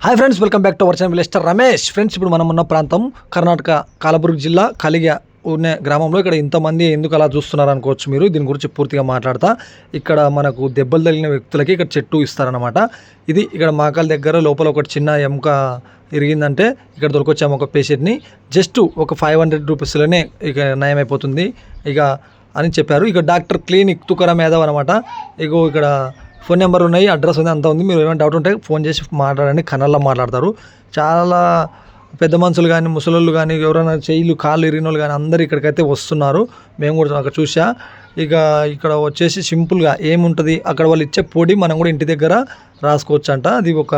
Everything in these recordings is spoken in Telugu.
Hi friends, welcome back to our channel mister Ramesh. Friends, ఇప్పుడు మనం ఉన్న ప్రాంతం కర్ణాటక కలబుర్గి జిల్లా కలిగ ఉన్న గ్రామంలో. ఇక్కడ ఇంతమంది ఎందుకు అలా చూస్తున్నారు అనుకోవచ్చు మీరు. దీని గురించి పూర్తిగా మాట్లాడతా. ఇక్కడ మనకు దెబ్బలు తగిలిన వ్యక్తులకి ఇక్కడ చెట్టు ఇస్తారనమాట. ఇది ఇక్కడ మాకాల దగ్గర లోపల ఒకటి చిన్న ఎముక ఇరిగిందంటే ఇక్కడ దొరకొచ్చాము ఒక పేషెంట్ని. జస్ట్ ఒక 500 రూపీస్లోనే ఇక నయమైపోతుంది ఇక అని చెప్పారు. ఇక డాక్టర్ క్లినిక్ తుకారాం యాదవ్ అనమాట. ఇగో ఇక్కడ ఫోన్ నెంబర్ ఉన్నాయి, అడ్రస్ ఉంది, అంతా ఉంది. మీరు ఏమైనా డౌట్ ఉంటే ఫోన్ చేసి మాట్లాడండి. కన్నడలో మాట్లాడతారు. చాలా పెద్ద మనుషులు కానీ ముసలోళ్ళు కానీ ఎవరైనా చెయ్యిలు కాళ్ళు ఇరిగినోళ్ళు కానీ అందరు ఇక్కడికైతే వస్తున్నారు. మేము కూడా అక్కడ చూసా. ఇక ఇక్కడ వచ్చేసి సింపుల్గా ఏముంటుంది, అక్కడ వాళ్ళు ఇచ్చే పొడి మనం కూడా ఇంటి దగ్గర రాసుకోవచ్చు అంట. అది ఒక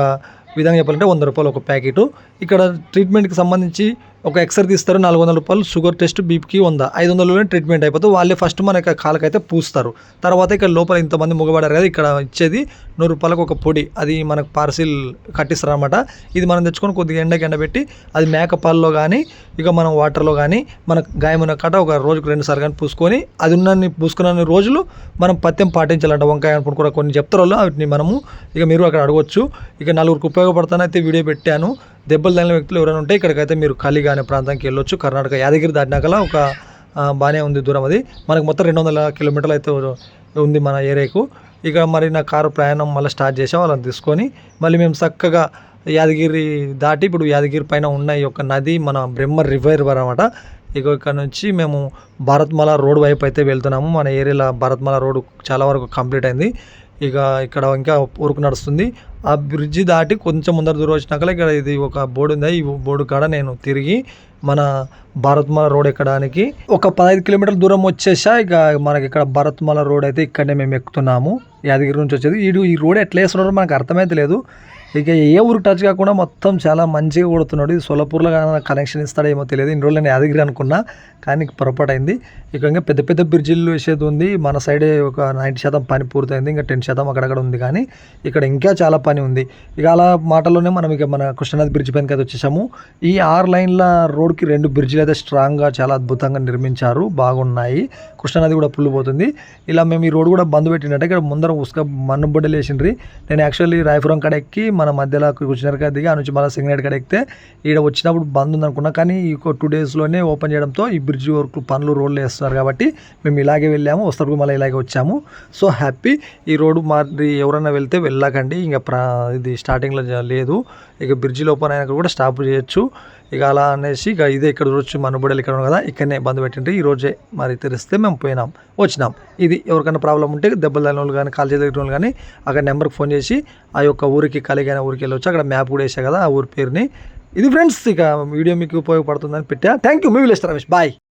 విధంగా చెప్పాలంటే 100 రూపాయలు ఒక ప్యాకెటు. ఇక్కడ ట్రీట్మెంట్కి సంబంధించి ఒక ఎక్స్రే తీస్తారు, 400 రూపాయలు. షుగర్ టెస్ట్, బీపీకి 100, 500లోనే ట్రీట్మెంట్ అయిపోతుంది. వాళ్ళే ఫస్ట్ మనకి కాళ్ళకైతే పూస్తారు. తర్వాత ఇక్కడ లోపల ఇంతమంది మొగబడారు కదా, ఇక్కడ ఇచ్చేది 100 రూపాయలకు ఒక పొడి. అది మనకు పార్సిల్ కట్టిస్తారు అనమాట. ఇది మనం తెచ్చుకొని కొద్దిగా ఎండబెట్టి అది మేకపాల్లో కానీ ఇక మనం వాటర్లో కానీ మనకు గాయమైన కట్ట ఒక రోజుకు 2 సార్లు కానీ పూసుకొని అది ఉన్నన్ని పూసుకున్న రోజులు మనం పథ్యం పాటించాలంట. వంకాయ అనుకుని కూడా కొన్ని చెప్తారు వాళ్ళు, వాటిని మనము ఇక మీరు అక్కడ అడగవచ్చు. ఇక 4గురికి ఉపయోగపడతానైతే వీడియో పెట్టాను. దెబ్బలు తగిలిన వ్యక్తులు ఎవరైనా ఉంటే ఇక్కడికైతే మీరు కలిగ అనే ప్రాంతానికి వెళ్ళొచ్చు. కర్ణాటక యాదగిరి దాటినాకలా ఒక బాగానే ఉంది దూరం. అది మనకు మొత్తం 200 కిలోమీటర్లు అయితే ఉంది మన ఏరియాకు. ఇక మరి నా కారు ప్రయాణం మళ్ళీ స్టార్ట్ చేసాం. వాళ్ళని తీసుకొని మళ్ళీ మేము చక్కగా యాదగిరి దాటి ఇప్పుడు యాదగిరి పైన ఉన్న ఈ యొక్క నది మన బ్రహ్మ రివర్ అనమాట. ఇక ఇక్కడ నుంచి మేము భారత్మాల రోడ్ వైపు అయితే వెళ్తున్నాము. మన ఏరియాలో భారత్మాల రోడ్ చాలా వరకు కంప్లీట్ అయింది. ఇక ఇక్కడ ఇంకా ఊరుకు నడుస్తుంది. ఆ బ్రిడ్జి దాటి కొంచెం ముందర దూరం వచ్చినాక ఇక్కడ ఇది ఒక బోర్డు ఉంది. ఈ బోర్డు కాడ నేను తిరిగి మన భారత్మాల రోడ్ ఎక్కడానికి ఒక 15 కిలోమీటర్ల దూరం వచ్చేసా. ఇక మనకి ఇక్కడ భారత్మాల రోడ్ అయితే ఇక్కడనే మేము ఎక్కుతున్నాము. యాదగిరి నుంచి వచ్చేది ఈ రోడ్ ఎట్లా వేస్తున్నారో మనకు అర్థమైతే లేదు. ఇక ఏ ఊరికి టచ్ కాకుండా మొత్తం చాలా మంచిగా కొడుతున్నాడు. ఇది సోలాపూర్లో కనెక్షన్ ఇస్తాడేమో తెలియదు. ఇన్ని రోజులు నేను యాదగిరి అనుకున్నా, కానీ పొరపాటు అయింది. ఇక ఇంకా పెద్ద పెద్ద బ్రిడ్జిలు వేసేది ఉంది. మన సైడే ఒక 90% పని పూర్తయింది. ఇంకా 10% అక్కడక్కడ ఉంది, కానీ ఇక్కడ ఇంకా చాలా పని ఉంది. ఇక అలా మాటల్లోనే మనం ఇక మన కృష్ణానది బ్రిడ్జ్ పైనకి అయితే వచ్చేసాము. ఈ 6 లైన్ల రోడ్కి 2 బ్రిడ్జిలు అయితే స్ట్రాంగ్గా చాలా అద్భుతంగా నిర్మించారు, బాగున్నాయి. కృష్ణానది కూడా పుల్లు పోతుంది. ఇలా మేము ఈ రోడ్ కూడా బంద్ పెట్టినట్టే ఇక్కడ ముందర ఉసుక మన్ను బొడ్డలు వేసిండ్రి. నేను యాక్చువల్లీ రాయపురం కాడ ఎక్కి మన మధ్యలో కూర్చున్నారు దిగి ఆ నుంచి మళ్ళీ సింగరేట్ కాడ ఎక్కితే ఈడ వచ్చినప్పుడు బంద్ ఉందనుకున్నా, కానీ ఈ 2 డేస్లోనే ఓపెన్ చేయడంతో ఈ బ్రిడ్జ్ వర్క్ పనులు రోడ్లు వేస్తున్నారు కాబట్టి మేము ఇలాగే వెళ్ళాము. వస్తారు మళ్ళీ ఇలాగే వచ్చాము. So happy. ఈ రోడ్డు మరి ఎవరైనా వెళ్తే వెళ్ళకండి, ఇంకా ఇది స్టార్టింగ్లో లేదు. ఇక బ్రిడ్జి ఓపెన్ అయినాక కూడా స్టాప్ చేయొచ్చు. ఇక అలా అనేసి ఇక ఇదే ఇక్కడ వచ్చి మనుబడలు ఇక్కడ కదా ఇక్కడనే బంద్ పెట్టింటే ఈ రోజే మరి తెరిస్తే మేము వచ్చినాం. ఇది ఎవరికైనా ప్రాబ్లం ఉంటే దెబ్బలు తగిలిన వాళ్ళు కానీ కాల్ చేసిన వాళ్ళు కానీ అక్కడ నెంబర్కి ఫోన్ చేసి ఆ యొక్క ఊరికి కలిగిన ఊరికి వెళ్ళొచ్చు. అక్కడ మ్యాప్ కూడా వేసా కదా ఆ ఊరి పేరుని. ఇది ఫ్రెండ్స్, ఇక వీడియో మీకు ఉపయోగపడుతుందని పెట్టా. Thank you. మీ విలేజ్ రమేష్. బాయ్.